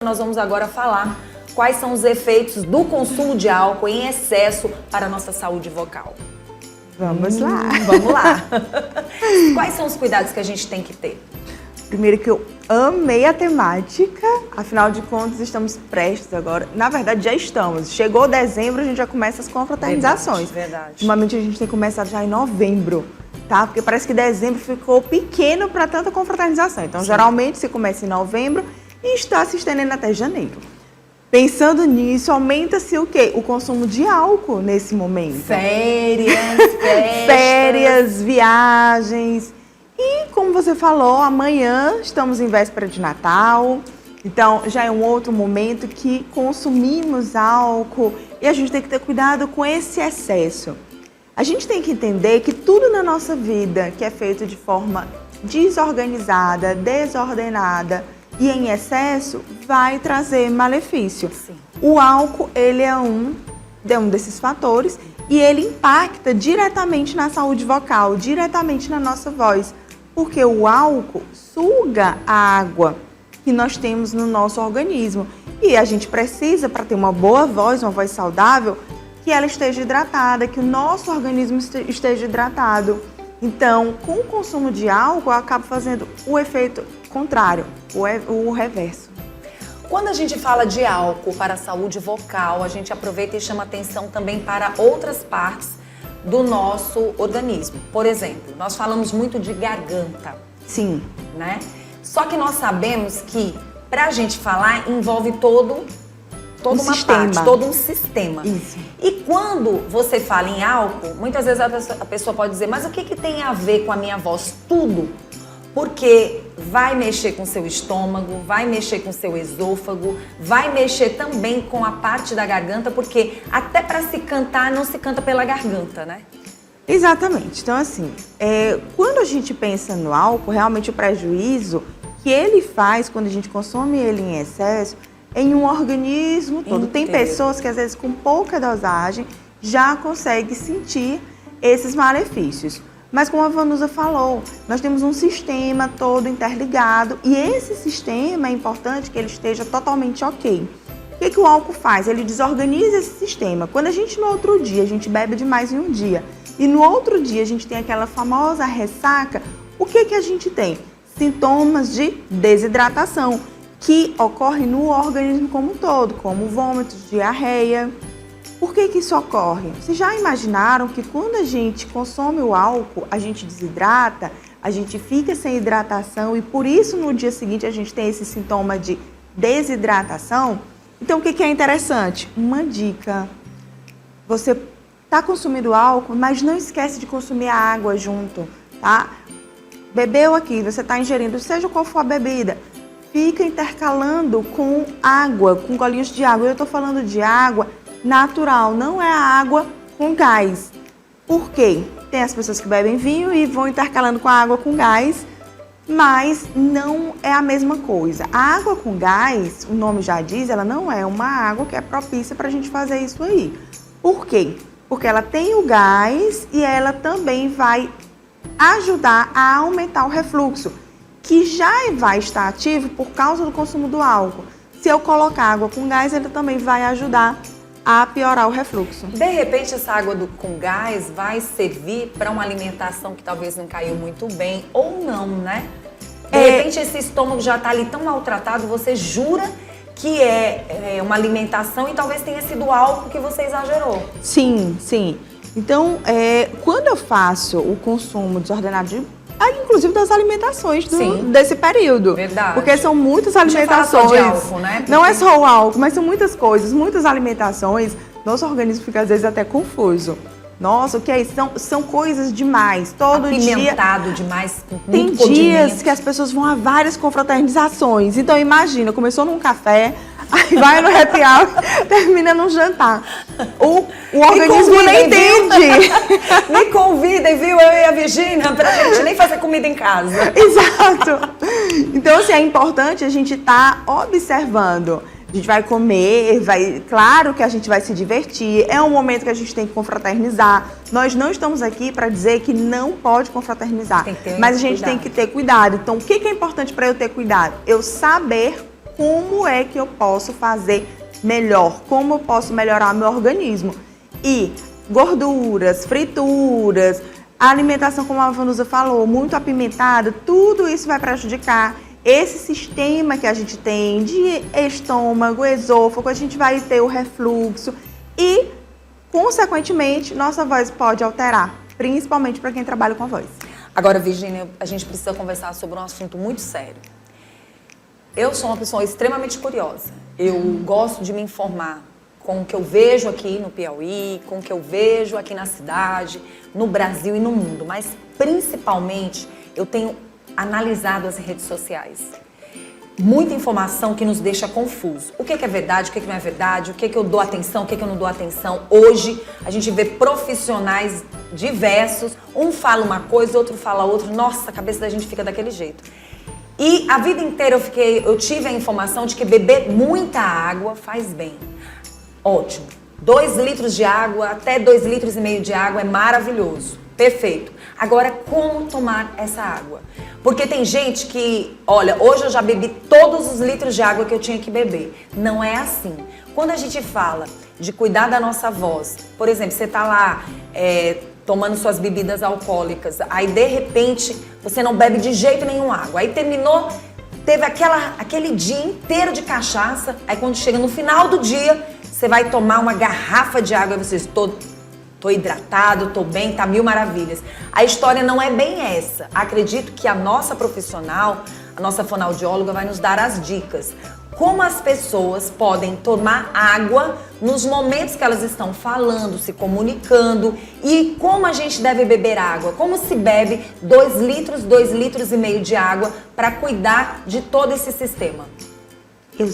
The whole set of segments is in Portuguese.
Nós vamos agora falar quais são os efeitos do consumo de álcool em excesso para a nossa saúde vocal. Vamos lá. Vamos lá. Quais são os cuidados que a gente tem que ter? Primeiro que eu amei a temática, afinal de contas estamos prestes agora, na verdade já estamos, chegou dezembro a gente já começa as confraternizações. Verdade. Ultimamente a gente tem começado já em novembro, tá? Porque parece que dezembro ficou pequeno para tanta confraternização, então geralmente se começa em novembro e está se estendendo até janeiro. Pensando nisso, aumenta-se o quê? O consumo de álcool nesse momento. Férias, festas. Férias, viagens. E como você falou, amanhã estamos em véspera de Natal. Então já é um outro momento que consumimos álcool e a gente tem que ter cuidado com esse excesso. A gente tem que entender que tudo na nossa vida que é feito de forma desorganizada, desordenada, e em excesso vai trazer malefício. Sim. O álcool, ele é um desses fatores e ele impacta diretamente na saúde vocal, diretamente na nossa voz, porque o álcool suga a água que nós temos no nosso organismo e a gente precisa, para ter uma boa voz, uma voz saudável, que ela esteja hidratada, que o nosso organismo esteja hidratado. Então, com o consumo de álcool, acaba fazendo o efeito contrário, o reverso. Quando a gente fala de álcool para a saúde vocal, a gente aproveita e chama atenção também para outras partes do nosso organismo. Por exemplo, nós falamos muito de garganta. Sim. Né? Só que nós sabemos que para a gente falar envolve toda uma parte, todo um sistema. Isso. E quando você fala em álcool, muitas vezes a pessoa pode dizer, mas o que tem a ver com a minha voz? Tudo. Porque vai mexer com o seu estômago, vai mexer com o seu esôfago, vai mexer também com a parte da garganta, porque até para se cantar, não se canta pela garganta, né? Exatamente. Então, assim, quando a gente pensa no álcool, realmente o prejuízo que ele faz quando a gente consome ele em excesso em um organismo todo. Tem pessoas que, às vezes, com pouca dosagem, já conseguem sentir esses malefícios. Mas como a Vanusa falou, nós temos um sistema todo interligado e esse sistema é importante que ele esteja totalmente ok. O que o álcool faz? Ele desorganiza esse sistema. Quando a gente no outro dia, a gente bebe demais em um dia e no outro dia a gente tem aquela famosa ressaca, o que a gente tem? Sintomas de desidratação que ocorrem no organismo como um todo, como vômitos, diarreia. Por que isso ocorre? Vocês já imaginaram que quando a gente consome o álcool, a gente desidrata, a gente fica sem hidratação e por isso no dia seguinte a gente tem esse sintoma de desidratação? Então o que é interessante? Uma dica, você está consumindo álcool, mas não esquece de consumir a água junto, tá? Bebeu aqui, você está ingerindo, seja qual for a bebida, fica intercalando com água, com golinhos de água. Eu estou falando de água natural, não é a água com gás. Por quê? Tem as pessoas que bebem vinho e vão intercalando com a água com gás, mas não é a mesma coisa. A água com gás, o nome já diz, ela não é uma água que é propícia para a gente fazer isso aí. Por quê? Porque ela tem o gás e ela também vai ajudar a aumentar o refluxo, que já vai estar ativo por causa do consumo do álcool. Se eu colocar água com gás, ele também vai ajudar a piorar o refluxo. De repente, essa água com gás vai servir para uma alimentação que talvez não caiu muito bem, ou não, né? De repente, esse estômago já está ali tão maltratado, você jura que é uma alimentação e talvez tenha sido o álcool que você exagerou. Sim, sim. Então, quando eu faço o consumo desordenado inclusive das alimentações desse período. Verdade. Porque são muitas alimentações. Não é só de álcool, né? Porque não é só o álcool, mas são muitas coisas, muitas alimentações. Nosso organismo fica às vezes até confuso. Nossa, o que é isso? São coisas demais. Todo dia. Apimentado demais, com tem muito dias condimento. Que as pessoas vão a várias confraternizações. Então imagina, começou num café, aí vai no happy hour, termina num jantar. O organismo nem entende. Me convidem, viu? Eu e a Virgínia, pra gente nem fazer comida em casa. Exato. Então, assim, é importante a gente estar observando. A gente vai comer, claro que a gente vai se divertir, é um momento que a gente tem que confraternizar. Nós não estamos aqui para dizer que não pode confraternizar, mas a gente tem que ter cuidado. Então, o que é importante para eu ter cuidado? Eu saber como é que eu posso fazer melhor, como eu posso melhorar meu organismo. E gorduras, frituras, a alimentação, como a Vanusa falou, muito apimentada, tudo isso vai prejudicar esse sistema que a gente tem de estômago, esôfago, a gente vai ter o refluxo e, consequentemente, nossa voz pode alterar, principalmente para quem trabalha com a voz. Agora, Virgínia, a gente precisa conversar sobre um assunto muito sério. Eu sou uma pessoa extremamente curiosa. Eu gosto de me informar com o que eu vejo aqui no Piauí, com o que eu vejo aqui na cidade, no Brasil e no mundo. Mas, principalmente, eu tenho analisado as redes sociais. Muita informação que nos deixa confuso. O que é verdade, o que não é verdade, o que eu dou atenção, o que eu não dou atenção. Hoje, a gente vê profissionais diversos, um fala uma coisa, outro fala outra. Nossa, a cabeça da gente fica daquele jeito. E a vida inteira eu tive a informação de que beber muita água faz bem. Ótimo. 2 litros de água, até 2,5 litros de água é maravilhoso. Perfeito. Agora, como tomar essa água? Porque tem gente que, olha, hoje eu já bebi todos os litros de água que eu tinha que beber. Não é assim. Quando a gente fala de cuidar da nossa voz, por exemplo, você tá lá tomando suas bebidas alcoólicas, aí de repente você não bebe de jeito nenhum água. Aí terminou, teve aquele dia inteiro de cachaça, aí quando chega no final do dia, você vai tomar uma garrafa de água e você diz, tô hidratado, tô bem, tá mil maravilhas. A história não é bem essa. Acredito que a nossa profissional, a nossa fonoaudióloga vai nos dar as dicas. Como as pessoas podem tomar água nos momentos que elas estão falando, se comunicando e como a gente deve beber água. Como se bebe 2 litros, 2,5 litros de água para cuidar de todo esse sistema? Eu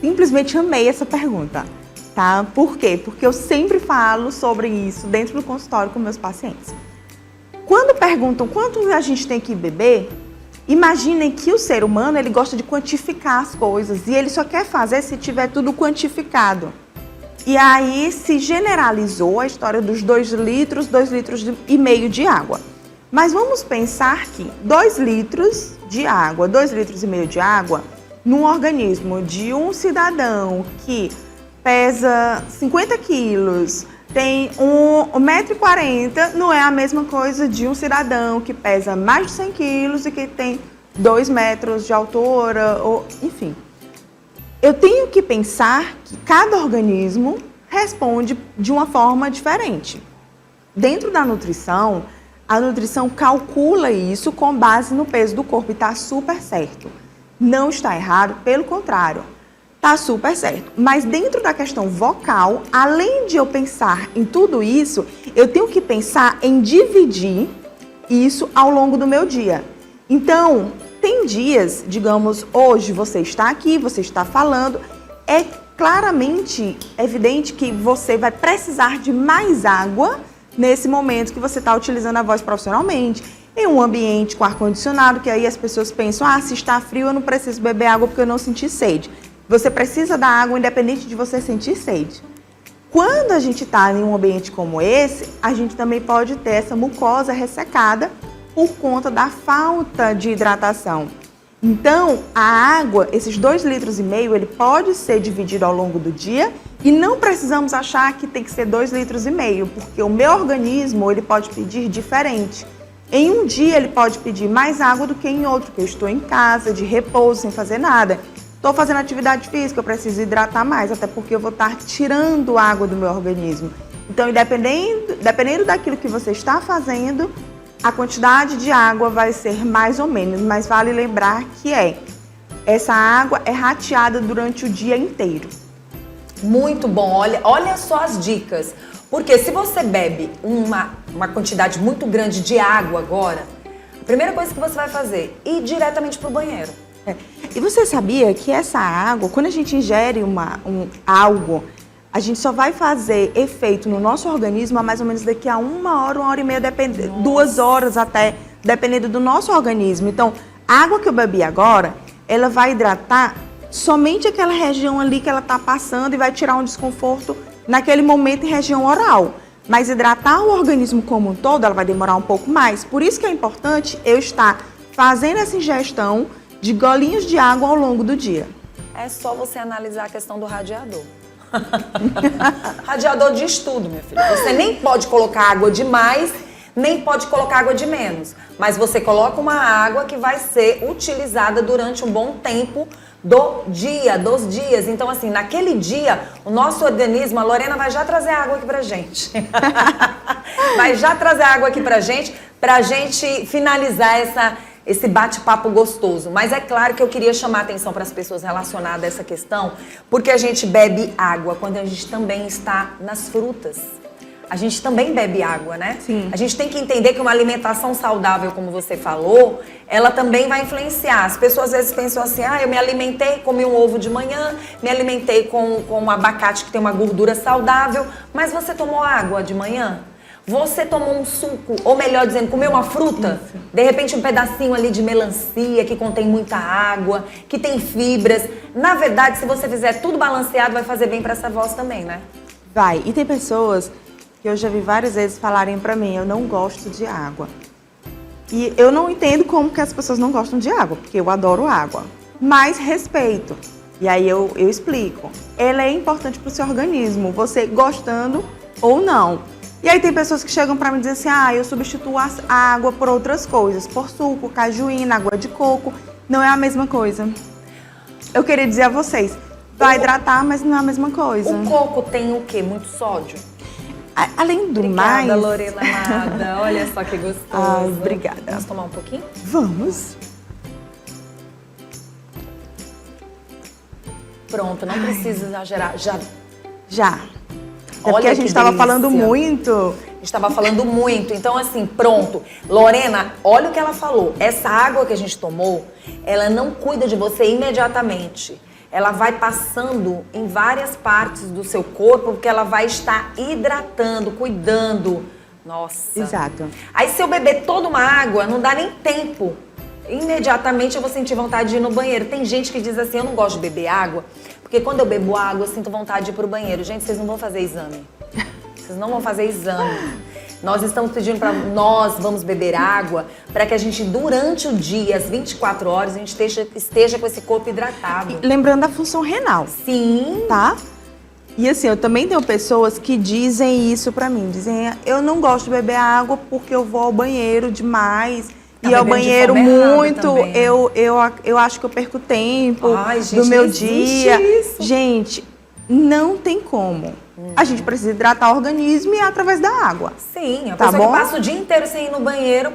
simplesmente amei essa pergunta. Tá? Por quê? Porque eu sempre falo sobre isso dentro do consultório com meus pacientes. Quando perguntam quanto a gente tem que beber, imaginem que o ser humano ele gosta de quantificar as coisas e ele só quer fazer se tiver tudo quantificado. E aí se generalizou a história dos 2 litros, 2,5 litros de água. Mas vamos pensar que 2 litros de água, 2,5 litros de água, num organismo de um cidadão que pesa 50 quilos, tem 1,40 m, não é a mesma coisa de um cidadão que pesa mais de 100 quilos e que tem 2 metros de altura, ou, enfim. Eu tenho que pensar que cada organismo responde de uma forma diferente. Dentro da nutrição, a nutrição calcula isso com base no peso do corpo e está super certo. Não está errado, pelo contrário. Tá super certo. Mas dentro da questão vocal, além de eu pensar em tudo isso, eu tenho que pensar em dividir isso ao longo do meu dia. Então, tem dias, digamos, hoje você está aqui, você está falando, é claramente evidente que você vai precisar de mais água nesse momento que você está utilizando a voz profissionalmente, em um ambiente com ar-condicionado, que aí as pessoas pensam, se está frio eu não preciso beber água porque eu não senti sede. Você precisa da água independente de você sentir sede. Quando a gente está em um ambiente como esse, a gente também pode ter essa mucosa ressecada por conta da falta de hidratação. Então, a água, esses 2,5 litros, ele pode ser dividido ao longo do dia e não precisamos achar que tem que ser 2,5 litros, porque o meu organismo ele pode pedir diferente. Em um dia ele pode pedir mais água do que em outro, porque eu estou em casa, de repouso, sem fazer nada. Estou fazendo atividade física, eu preciso hidratar mais, até porque eu vou estar tirando água do meu organismo. Então, dependendo daquilo que você está fazendo, a quantidade de água vai ser mais ou menos, mas vale lembrar que essa água é rateada durante o dia inteiro. Muito bom, olha só as dicas. Porque se você bebe uma quantidade muito grande de água agora, a primeira coisa que você vai fazer é ir diretamente para o banheiro. E você sabia que essa água, quando a gente ingere algo, a gente só vai fazer efeito no nosso organismo a mais ou menos daqui a 1 hora, 1 hora e meia, 2 horas até, dependendo do nosso organismo. Então, a água que eu bebi agora, ela vai hidratar somente aquela região ali que ela está passando e vai tirar um desconforto naquele momento em região oral. Mas hidratar o organismo como um todo, ela vai demorar um pouco mais. Por isso que é importante eu estar fazendo essa ingestão de golinhos de água ao longo do dia. É só você analisar a questão do radiador. Radiador diz tudo, minha filha. Você nem pode colocar água demais, nem pode colocar água de menos. Mas você coloca uma água que vai ser utilizada durante um bom tempo do dia, dos dias. Então, assim, naquele dia, o nosso organismo, a Lorena vai já trazer água aqui pra gente. Vai já trazer água aqui pra gente finalizar esse bate-papo gostoso. Mas é claro que eu queria chamar a atenção para as pessoas relacionadas a essa questão, porque a gente bebe água quando a gente também está nas frutas. A gente também bebe água, né? Sim. A gente tem que entender que uma alimentação saudável, como você falou, ela também vai influenciar. As pessoas às vezes pensam assim, eu me alimentei, comi um ovo de manhã, me alimentei com um abacate que tem uma gordura saudável, mas você tomou água de manhã? Você tomou um suco, ou melhor dizendo, comeu uma fruta? Isso. De repente um pedacinho ali de melancia que contém muita água, que tem fibras. Na verdade, se você fizer tudo balanceado, vai fazer bem para essa voz também, né? Vai. E tem pessoas que eu já vi várias vezes falarem pra mim, eu não gosto de água. E eu não entendo como que as pessoas não gostam de água, porque eu adoro água. Mas respeito. E aí eu explico. Ela é importante pro seu organismo, você gostando ou não. E aí tem pessoas que chegam pra mim e dizem assim, eu substituo a água por outras coisas, por suco, cajuína, água de coco. Não é a mesma coisa. Eu queria dizer a vocês, vai hidratar, mas não é a mesma coisa. O coco tem o quê? Muito sódio? Além do mais... Obrigada, Lorena amada. Olha só que gostoso. Obrigada. Vamos tomar um pouquinho? Vamos. Pronto, não precisa exagerar. Já. É porque a gente estava falando muito. A gente estava falando muito. Então, assim, pronto. Lorena, olha o que ela falou. Essa água que a gente tomou, ela não cuida de você imediatamente. Ela vai passando em várias partes do seu corpo, porque ela vai estar hidratando, cuidando. Nossa. Exato. Aí, se eu beber toda uma água, não dá nem tempo. Imediatamente eu vou sentir vontade de ir no banheiro. Tem gente que diz assim, eu não gosto de beber água, porque quando eu bebo água, eu sinto vontade de ir pro banheiro. Gente, vocês não vão fazer exame. Vocês não vão fazer exame. Nós estamos pedindo para nós vamos beber água para que a gente, durante o dia, às 24 horas, a gente esteja com esse corpo hidratado. E lembrando da função renal. Sim. Tá? E assim, eu também tenho pessoas que dizem isso pra mim. Dizem, eu não gosto de beber água porque eu vou ao banheiro demais. E ao banheiro muito, eu acho que eu perco tempo do meu dia. Isso. Gente, não tem como. A gente precisa hidratar o organismo e é através da água. Sim, a tá pessoa bom? que passa o dia inteiro sem ir no banheiro,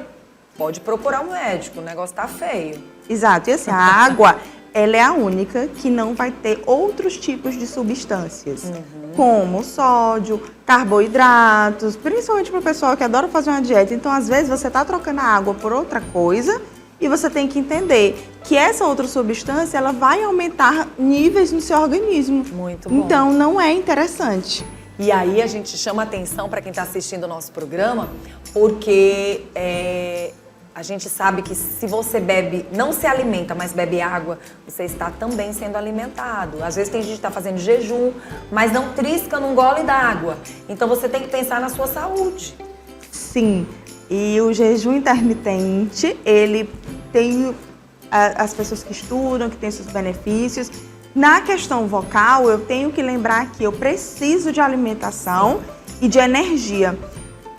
pode procurar um médico, o negócio tá feio. Exato, e assim, a água, ela é a única que não vai ter outros tipos de substâncias, como sódio, carboidratos, principalmente para o pessoal que adora fazer uma dieta. Então, às vezes, você está trocando a água por outra coisa e você tem que entender que essa outra substância, ela vai aumentar níveis no seu organismo. Muito bom. Então, não é interessante. E aí, a gente chama atenção para quem está assistindo o nosso programa, porque a gente sabe que se você bebe, não se alimenta, mas bebe água, você está também sendo alimentado. Às vezes tem gente que está fazendo jejum, mas não trisca num gole d'água. Então você tem que pensar na sua saúde. Sim, e o jejum intermitente, ele tem as pessoas que estudam, que têm seus benefícios. Na questão vocal, eu tenho que lembrar que eu preciso de alimentação e de energia.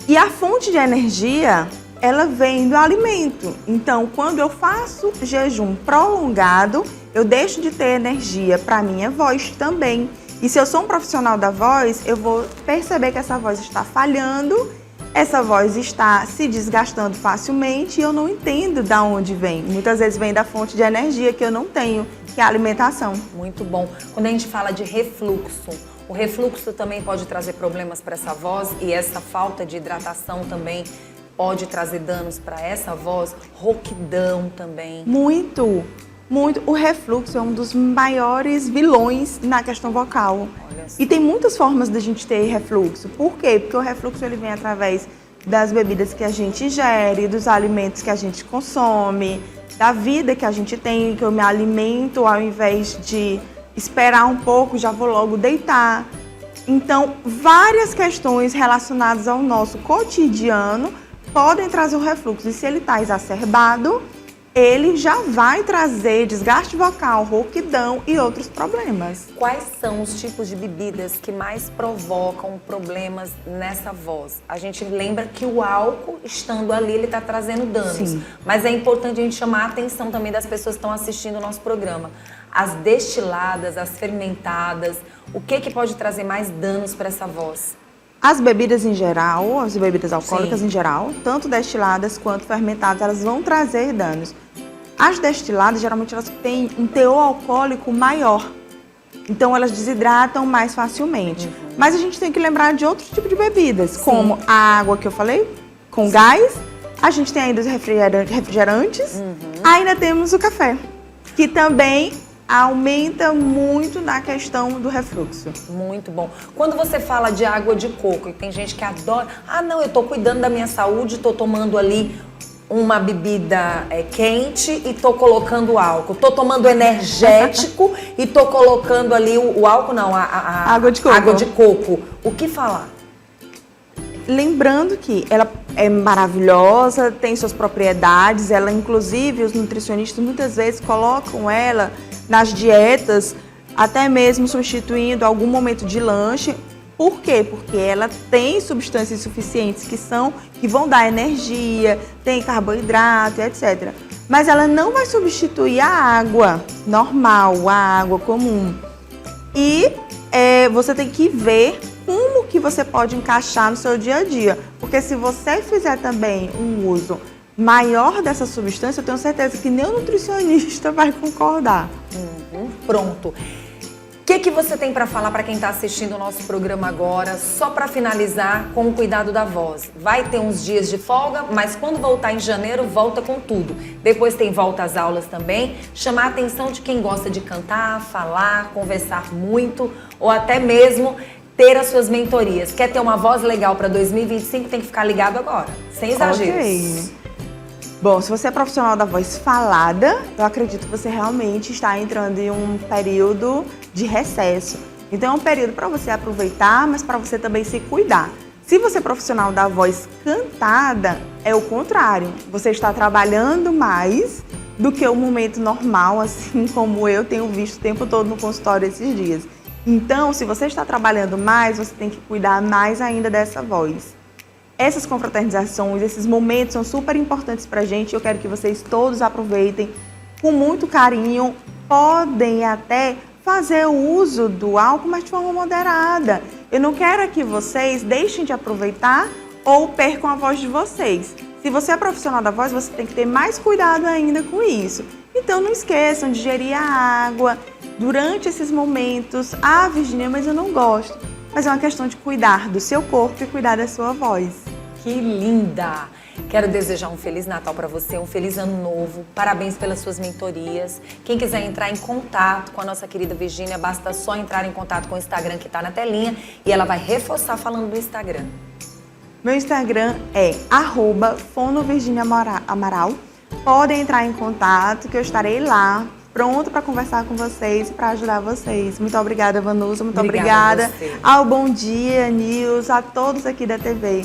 E a fonte de energia, ela vem do alimento. Então, quando eu faço jejum prolongado, eu deixo de ter energia para minha voz também. E se eu sou um profissional da voz, eu vou perceber que essa voz está falhando, essa voz está se desgastando facilmente e eu não entendo de onde vem. Muitas vezes vem da fonte de energia que eu não tenho, que é a alimentação. Muito bom. Quando a gente fala de refluxo, o refluxo também pode trazer problemas para essa voz e essa falta de hidratação também pode trazer danos para essa voz, rouquidão também. Muito, muito. O refluxo é um dos maiores vilões na questão vocal. E tem muitas formas da gente ter refluxo. Por quê? Porque o refluxo ele vem através das bebidas que a gente ingere, dos alimentos que a gente consome, da vida que a gente tem, que eu me alimento ao invés de esperar um pouco, já vou logo deitar. Então, várias questões relacionadas ao nosso cotidiano podem trazer o refluxo. E se ele está exacerbado, ele já vai trazer desgaste vocal, rouquidão e outros problemas. Quais são os tipos de bebidas que mais provocam problemas nessa voz? A gente lembra que o álcool, estando ali, ele está trazendo danos. Sim. Mas é importante a gente chamar a atenção também das pessoas que estão assistindo o nosso programa. As destiladas, as fermentadas, o que pode trazer mais danos para essa voz? As bebidas em geral, as bebidas alcoólicas Sim. em geral, tanto destiladas quanto fermentadas, elas vão trazer danos. As destiladas, geralmente, elas têm um teor alcoólico maior. Então, elas desidratam mais facilmente. Mas a gente tem que lembrar de outros tipos de bebidas, como a água que eu falei, com gás. A gente tem ainda os refrigerantes. Ainda temos o café, que também aumenta muito na questão do refluxo. Muito bom. Quando você fala de água de coco, e tem gente que adora... Ah, não, eu tô cuidando da minha saúde, tô tomando ali uma bebida quente e tô colocando álcool. Tô tomando energético e tô colocando ali o álcool, não, a água de coco. Água de coco. O que falar? Lembrando que ela é maravilhosa, tem suas propriedades, ela inclusive os nutricionistas muitas vezes colocam ela nas dietas, até mesmo substituindo algum momento de lanche. Por quê? Porque ela tem substâncias suficientes que vão dar energia, tem carboidrato, etc. Mas ela não vai substituir a água normal, a água comum. E você tem que ver como que você pode encaixar no seu dia a dia. Porque se você fizer também um uso maior dessa substância, eu tenho certeza que nem o nutricionista vai concordar. Pronto. O que você tem para falar para quem está assistindo o nosso programa agora, só para finalizar com o cuidado da voz? Vai ter uns dias de folga, mas quando voltar em janeiro, volta com tudo. Depois tem volta às aulas também. Chamar a atenção de quem gosta de cantar, falar, conversar muito ou até mesmo ter as suas mentorias. Quer ter uma voz legal para 2025, tem que ficar ligado agora, sem exageros. Ok. Bom, se você é profissional da voz falada, eu acredito que você realmente está entrando em um período de recesso. Então é um período para você aproveitar, mas para você também se cuidar. Se você é profissional da voz cantada, é o contrário. Você está trabalhando mais do que o momento normal, assim como eu tenho visto o tempo todo no consultório esses dias. Então, se você está trabalhando mais, você tem que cuidar mais ainda dessa voz. Essas confraternizações, esses momentos são super importantes pra gente. Eu quero que vocês todos aproveitem com muito carinho. Podem até fazer o uso do álcool, mas de forma moderada. Eu não quero que vocês deixem de aproveitar ou percam a voz de vocês. Se você é profissional da voz, você tem que ter mais cuidado ainda com isso. Então não esqueçam de gerir a água durante esses momentos. Ah, Virgínia, mas eu não gosto. Mas é uma questão de cuidar do seu corpo e cuidar da sua voz. Que linda! Quero desejar um Feliz Natal para você, um Feliz Ano Novo. Parabéns pelas suas mentorias. Quem quiser entrar em contato com a nossa querida Virgínia, basta só entrar em contato com o Instagram que está na telinha e ela vai reforçar falando do Instagram. Meu Instagram é @fonovirginiaamaral. Podem entrar em contato que eu estarei lá, pronto para conversar com vocês e para ajudar vocês. Muito obrigada, Vanusa. Muito obrigada a você. ao Bom Dia News, a todos aqui da TV.